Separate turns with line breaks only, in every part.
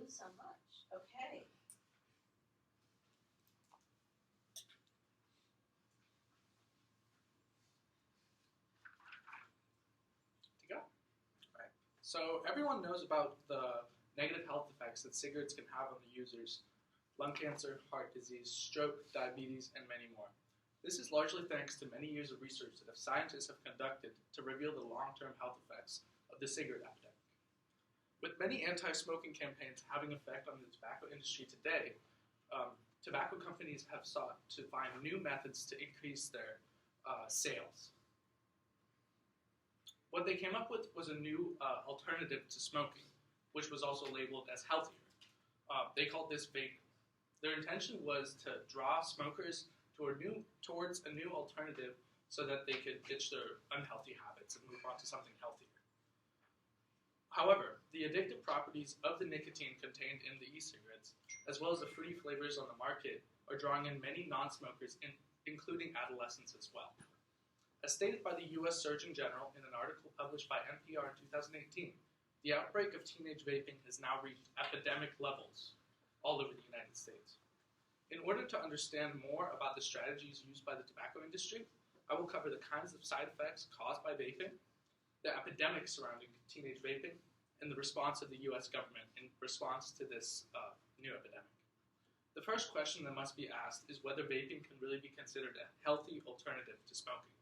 you so much. Okay.
To go. Right. So everyone knows about the negative health effects that cigarettes can have on the users: lung cancer, heart disease, stroke, diabetes, and many more. This is largely thanks to many years of research that scientists have conducted to reveal the long-term health effects of the cigarette epidemic. With many anti-smoking campaigns having effect on the tobacco industry today, tobacco companies have sought to find new methods to increase their sales. What they came up with was a new alternative to smoking, which was also labeled as healthier. They called this vaping. Their intention was to draw smokers towards a new alternative so that they could ditch their unhealthy habits and move on to something healthier. However, the addictive properties of the nicotine contained in the e-cigarettes, as well as the fruity flavors on the market, are drawing in many non-smokers, including adolescents as well. As stated by the U.S. Surgeon General in an article published by NPR in 2018, the outbreak of teenage vaping has now reached epidemic levels all over the United States. In order to understand more about the strategies used by the tobacco industry, I will cover the kinds of side effects caused by vaping, the epidemic surrounding teenage vaping, and the response of the U.S. government in response to this new epidemic. The first question that must be asked is whether vaping can really be considered a healthy alternative to smoking.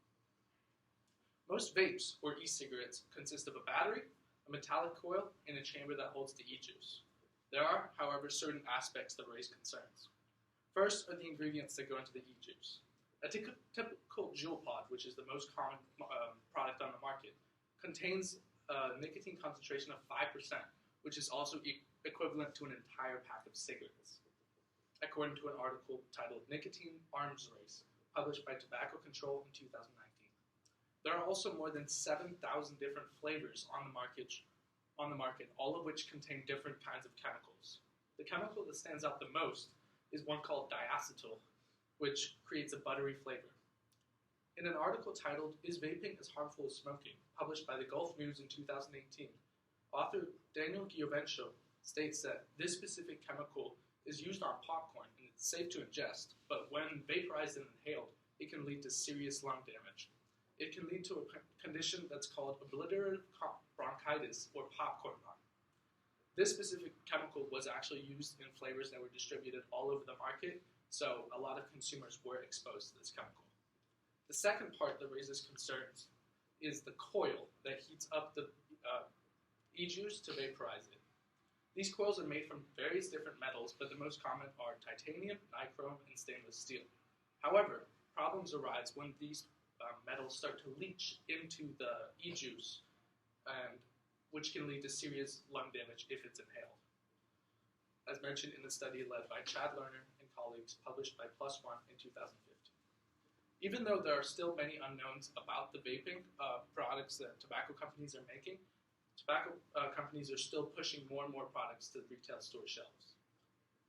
Most vapes, or e-cigarettes, consist of a battery, a metallic coil, and a chamber that holds the e-juice. There are, however, certain aspects that raise concerns. First are the ingredients that go into the e-juice. A typical Juul pod, which is the most common product on the market, contains a nicotine concentration of 5%, which is also equivalent to an entire pack of cigarettes, according to an article titled Nicotine Arms Race, published by Tobacco Control in 2019. There are also more than 7,000 different flavors on the market, all of which contain different kinds of chemicals. The chemical that stands out the most is one called diacetyl, which creates a buttery flavor. In an article titled Is Vaping as Harmful as Smoking?, published by the Gulf News in 2018, author Daniel Giovencio states that this specific chemical is used on popcorn and it's safe to ingest, but when vaporized and inhaled, it can lead to serious lung damage. It can lead to a condition that's called obliterative bronchitis, or popcorn lung. This specific chemical was actually used in flavors that were distributed all over the market, so a lot of consumers were exposed to this chemical. The second part that raises concerns is the coil that heats up the e-juice to vaporize it. These coils are made from various different metals, but the most common are titanium, nichrome, and stainless steel. However, problems arise when these metals start to leach into the e-juice, which can lead to serious lung damage if it's inhaled. As mentioned in the study led by Chad Lerner and colleagues, published by PLOS ONE in 2015. Even though there are still many unknowns about the vaping products that tobacco companies are making, tobacco companies are still pushing more and more products to the retail store shelves.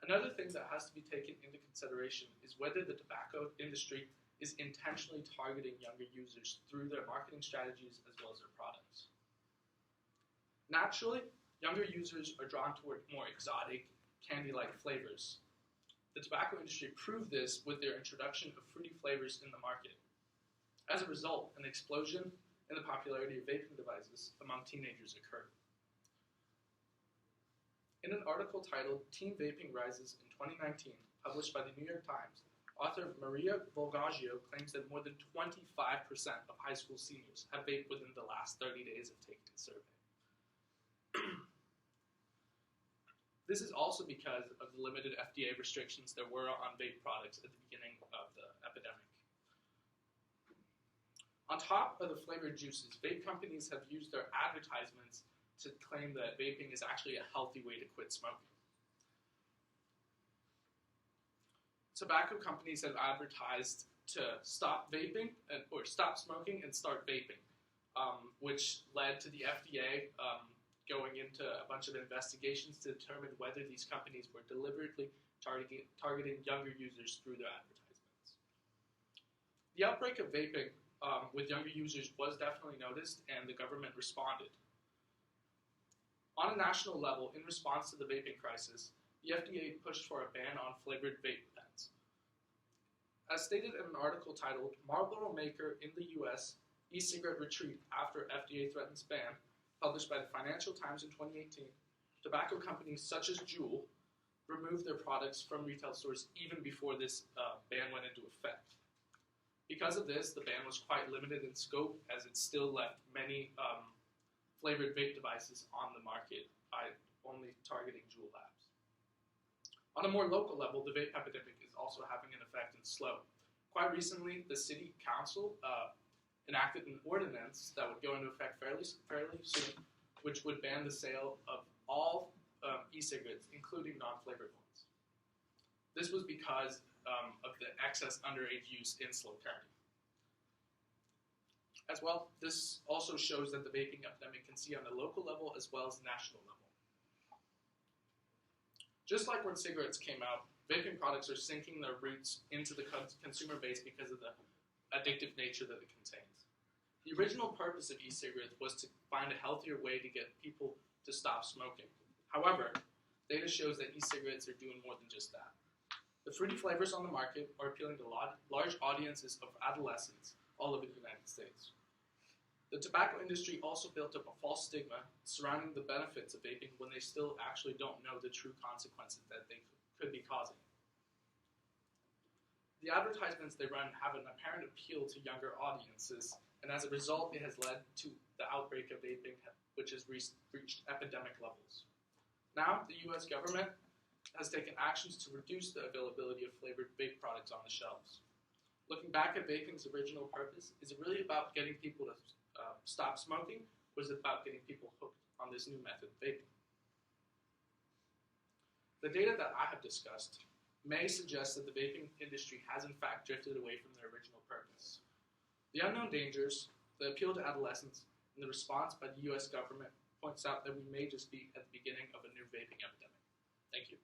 Another thing that has to be taken into consideration is whether the tobacco industry is intentionally targeting younger users through their marketing strategies as well as their products. Naturally, younger users are drawn toward more exotic, candy-like flavors. The tobacco industry proved this with their introduction of fruity flavors in the market. As a result, an explosion in the popularity of vaping devices among teenagers occurred. In an article titled Teen Vaping Rises in 2019, published by the New York Times, author Maria Volgaggio claims that more than 25% of high school seniors have vaped within the last 30 days of taking the survey. This is also because of the limited FDA restrictions there were on vape products at the beginning of the epidemic. On top of the flavored juices, vape companies have used their advertisements to claim that vaping is actually a healthy way to quit smoking. Tobacco companies have advertised to stop vaping or stop smoking and start vaping, which led to the FDA going into a bunch of investigations to determine whether these companies were deliberately targeting younger users through their advertisements. The outbreak of vaping with younger users was definitely noticed, and the government responded. On a national level, in response to the vaping crisis, the FDA pushed for a ban on flavored vape pens. As stated in an article titled Marlboro Maker in the U.S. E-cigarette retreat after FDA threatens ban, published by the Financial Times in 2018, tobacco companies such as Juul removed their products from retail stores even before this ban went into effect. Because of this, the ban was quite limited in scope, as it still left many flavored vape devices on the market by only targeting Juul Labs. On a more local level, the vape epidemic is also having an effect in Slough. Quite recently, the city council enacted an ordinance that would go into effect fairly soon, which would ban the sale of all e-cigarettes, including non-flavored ones. This was because of the excess underage use in Slough County. As well, this also shows that the vaping epidemic can see on the local level as well as national level. Just like when cigarettes came out, vaping products are sinking their roots into the consumer base because of the addictive nature that it contains. The original purpose of e-cigarettes was to find a healthier way to get people to stop smoking. However, data shows that e-cigarettes are doing more than just that. The fruity flavors on the market are appealing to large audiences of adolescents all over the United States. The tobacco industry also built up a false stigma surrounding the benefits of vaping when they still actually don't know the true consequences that they could be causing. The advertisements they run have an apparent appeal to younger audiences, and as a result, it has led to the outbreak of vaping, which has reached epidemic levels. Now, the U.S. government has taken actions to reduce the availability of flavored vape products on the shelves. Looking back at vaping's original purpose, is it really about getting people to stop smoking, or is it about getting people hooked on this new method of vaping? The data that I have discussed may suggest that the vaping industry has in fact drifted away from their original purpose. The unknown dangers, the appeal to adolescents, and the response by the U.S. government points out that we may just be at the beginning of a new vaping epidemic. Thank you.